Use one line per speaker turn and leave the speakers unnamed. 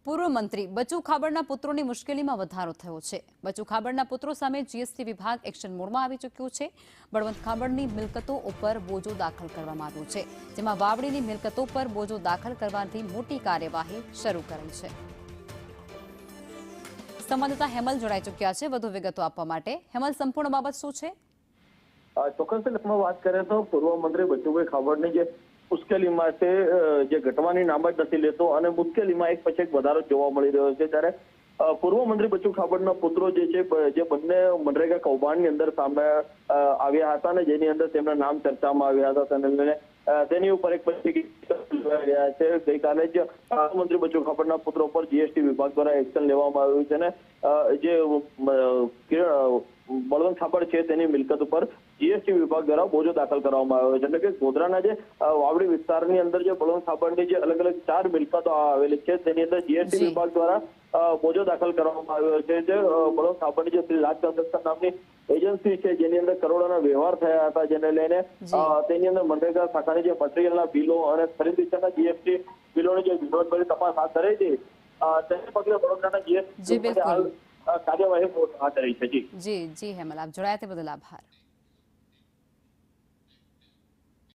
પૂર્વ મંત્રી બચુ ખાબડના પુત્રોની મુશ્કેલીમાં વધારો થયો છે। બચુ ખાબડના પુત્રો સામે જીએસટી વિભાગ એક્શન મોડમાં આવી ચૂક્યું છે। બળવંત ખાબડની મિલકતો ઉપર બોજો દાખલ કરવામાં આવ્યો છે, જેમાં વાવડીની મિલકતો પર બોજો દાખલ કરવાથી મોટી કાર્યવાહી શરૂ કરી છે। સંવાદદાતા હેમલ જોડાઈ ચૂક્યા છે વધુ વિગતો આપવા માટે। હેમલ, સંપૂર્ણ બાબત શું છે?
ચોક્કસ લખમાં વાત કરીએ તો પૂર્વ મંત્રી બચુભાઈ ખાબડની જે મુશ્કેલીમાં છે, જે ઘટવાની નામ જ નથી લેતો અને મુશ્કેલીમાં એક પછી એક વધારો જોવા મળી રહ્યો છે। ત્યારે પૂર્વ મંત્રી બચુ ખાબડના પુત્રો જે છે, જે બંને મનરેગા કૌભાંડની અંદર સામે આવ્યા હતા અને જેની અંદર તેમના નામ ચર્ચામાં આવ્યા હતા, તેને લઈને તેની ઉપર એક પછી રહ્યા છે। ગઈકાલે જ મંત્રી બચુ ખાબડના પુત્રો પર જીએસટી વિભાગ દ્વારા એક્શન લેવામાં આવ્યું છે અને જે બળવંત ખાબડ છે તેની મિલકત ઉપર જીએસટી વિભાગ દ્વારા બોજો દાખલ કરવામાં આવ્યો છે। એટલે કે ગોધરાના જે વાવડી વિસ્તારની અંદર જે બળવંત ખાબડની જે અલગ અલગ 4 મિલકતો આવેલી છે, તેની અંદર જીએસટી વિભાગ દ્વારા બોજો દાખલ કરવામાં આવ્યો છે। જે બળવંત ખાબડની જે શ્રી રાજ કન્સ્ટ્રક્શન નામની એજન્સી છે, જેની અંદર કરોડોના વ્યવહાર થયા હતા, જેને લઈને તેની અંદર મનરેગા શાખાની જે મટીરીયલના બિલો અને ખરીદ વેચાણના જીએસટી બિલોની જે વિરોધભરી તપાસ હાથ ધરી હતી, તેને પગલે વડોદરાના જીએસટી કાર્યવાહી હાથ ધરી છે।
જી હેમલ, આપ જોડાયા તે બદલ આભાર।